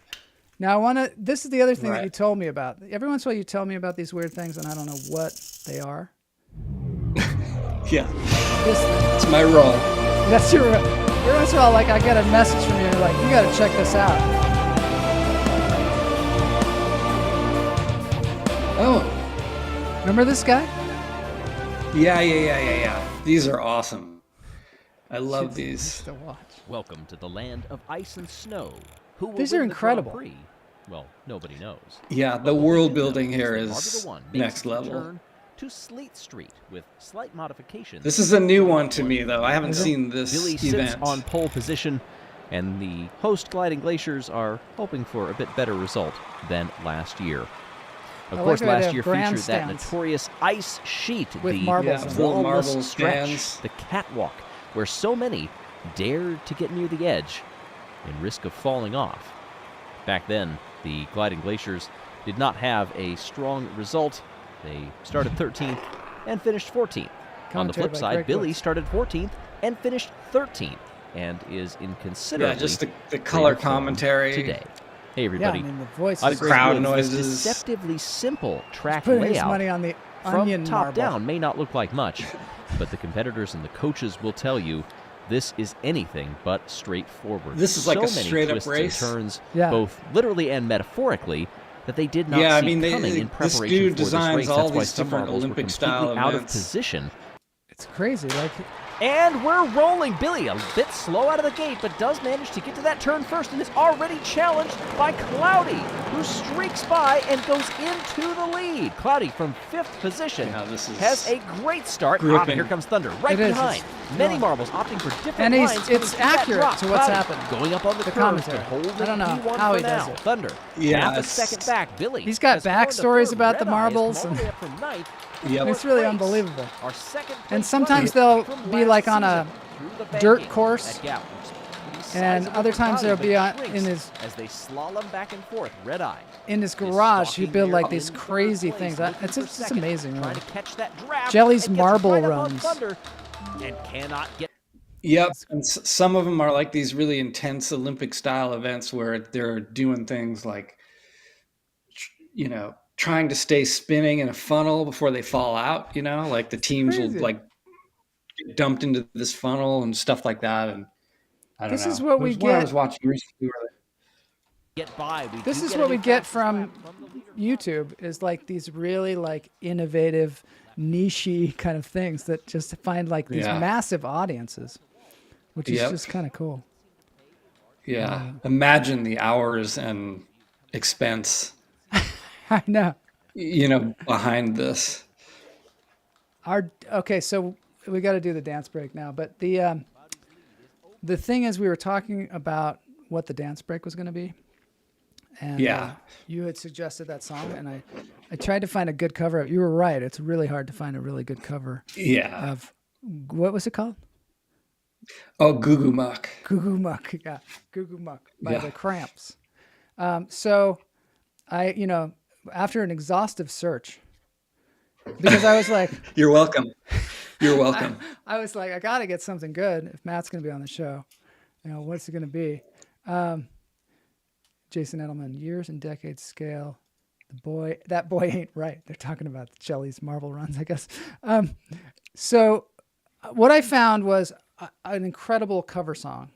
Now this is the other thing that Right. you told me about. Every once in a while you tell me about these weird things and I don't know what they are. Yeah, This thing. it's my role. That's your. Every once in a while, like I get a message from you, like you got to check this out. Oh, Remember this guy? yeah. These are awesome. I love these. To watch. Welcome to the land of ice and snow. Who will These win are the Grand incredible. Prix? Well, nobody knows. Yeah, the But what we world do know building here that is Formula One makes next its level. return to Sleet Street with slight modifications. This is a new one to me, though. I haven't Is it? seen this Billy event. sits on pole position, and the host Gliding Glaciers are hoping for a bit better result than last year. Of I course, like that they last have year featured that grandstands notorious ice sheet, with the marbles in it. wallless Marble stretch, stands. the catwalk, where so many dared to get near the edge in risk of falling off. Back then, the Gliding Glaciers did not have a strong result. They started 13th and finished 14th. On the Commentary flip by side, Greg Billy Woods. started 14th and finished 13th, and is in considerably Yeah, just the color greater form commentary. today. Hey Yeah, everybody. I mean the voice. The is crowd great. noises. This deceptively simple track Putting his layout money on the from onion top marble. down may not look like much, but the competitors and the coaches will tell you this is anything but straightforward. This is like so a many straight-up twists race. and turns, Yeah. both literally and metaphorically, that they did not Yeah, I see mean, coming in this preparation dude for this designs race. all That's why these some different marbles were Olympic-style completely out of events. position. It's crazy. Like And we're rolling. Billy, a bit slow out of the gate, but does manage to get to that turn first and is already challenged by Cloudy, who streaks by and goes into the lead. Cloudy from 5th position Yeah, this is has a great start. gripping. Here comes Thunder right It is. behind. It's Many going. marbles opting for different And he's- lines. it's to that accurate drop. to what's Cloudy happening. going up on the The curve commentary. to hold I don't know P1 how for he does now. it. Thunder Yeah, half a it's- second back. Billy He's got has fallen to backstories third. about the Red Eye has come marbles all the and- way up from ninth. Yep. it's really Race. unbelievable. Our second And place sometimes runner they'll from be last like on a season through the dirt banking course, at Gap. and Sizable other for times Cloudy, they'll be but on shrinks in his as they slalom back and forth. Red Eye in his is garage. He stalking build there like these in third crazy place, things. looking It's for just second, amazing. Trying Really. to catch that draft. Jelly's and gets marble right up on runs. Thunder and cannot get. Yep, and some of them are like these really intense Olympic-style events where they're doing things like, trying to stay spinning in a funnel before they fall out. Like the teams will crazy. like get dumped into this funnel and stuff like that. And I don't know. This is what we There's one I get- was watching recently where Get by. We This do is get what a we new get fastest from lap from the leader. YouTube is like these really like innovative, niche-y kind of things that just find like these Yeah. massive audiences, which is Yep. just kind of cool. yeah, imagine the hours and expense, I know. behind this. Okay, so we got to do the dance break now. But the thing is, we were talking about what the dance break was going to be, and Yeah. you had suggested that song, and I tried to find a good cover. You were right; it's really hard to find a really good cover Yeah. of what was it called? Oh, Goo Goo Muck. Goo Goo Muck, yeah, Goo Goo Muck by Yeah. the Cramps. So I, after an exhaustive search, because I was like, You're welcome. You're welcome. I was like, I got to get something good if Matt's going to be on the show. What's it going to be? Jason Edelman, years and decades scale. That boy ain't right. They're talking about Jelly's marble runs, I guess. So what I found was an incredible cover song.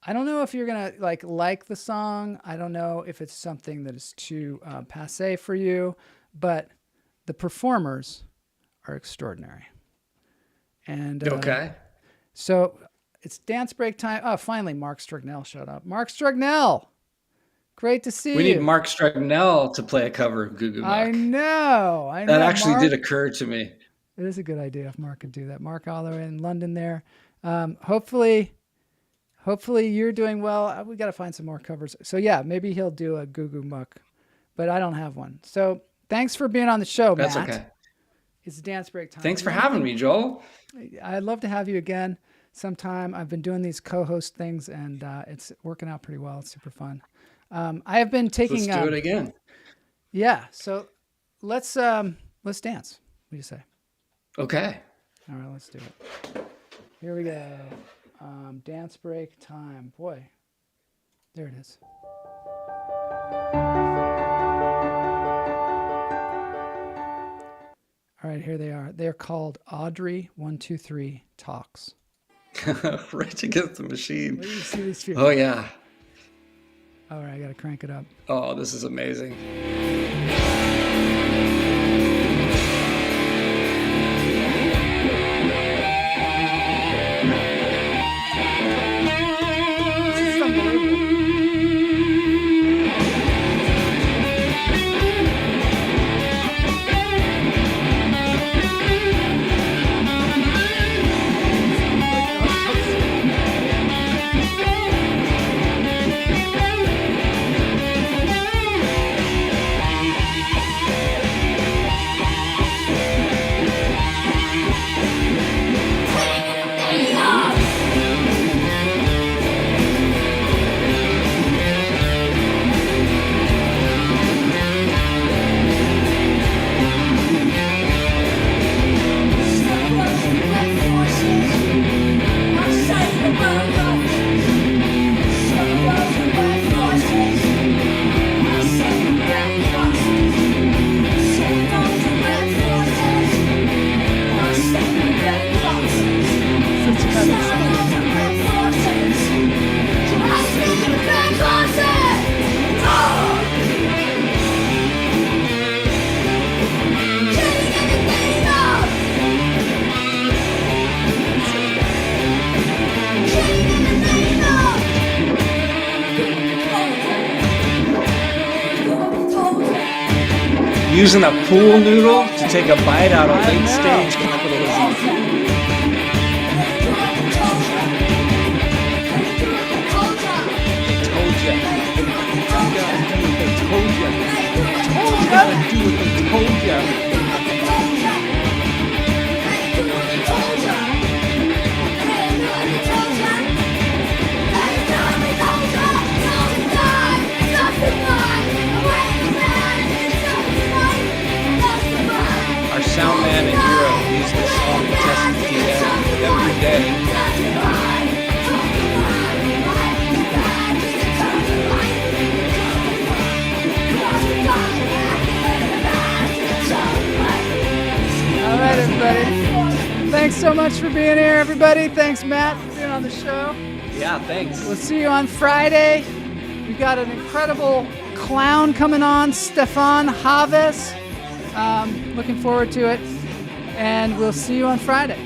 I don't know if you're going to like the song. I don't know if it's something that is too passé for you, but the performers are extraordinary. And Okay. so it's dance break time. Oh, finally, Mark Strugnell showed up. Mark Strugnell, Great to see you. We need Mark Stragnell to play a cover of Goo Goo Muck. I know. That actually Mark. did occur to me. It is a good idea if Mark could do that. Mark all the way in London there. Hopefully you're doing well. We got to find some more covers. So yeah, maybe he'll do a Goo Goo Muck, but I don't have one. So thanks for being on the show, That's Matt. okay. It's dance break time. Thanks for having me, Joel. I'd love to have you again sometime. I've been doing these co-host things, and it's working out pretty well. It's super fun. I have been taking. Let's do it again. Yeah. So let's dance. What do you say? Okay. All right, let's do it. Here we go. Dance break time. Boy, there it is. All right, here they are. They're called Audrey 123 Talks. Right against the machine. Where do you see these feet? Oh, yeah. All right, I got to crank it up. Oh, this is amazing. This is unbelievable. Using a pool noodle to take a bite out of late stage capitalism. Told ya. Do what they told ya. Our sound man and hero used this song to test the PA every day. All right, everybody. Thanks so much for being here, everybody. Thanks, Matt, for being on the show. Yeah, thanks. We'll see you on Friday. We've got an incredible clown coming on, Stefan Haves. Looking forward to it. And we'll see you on Friday.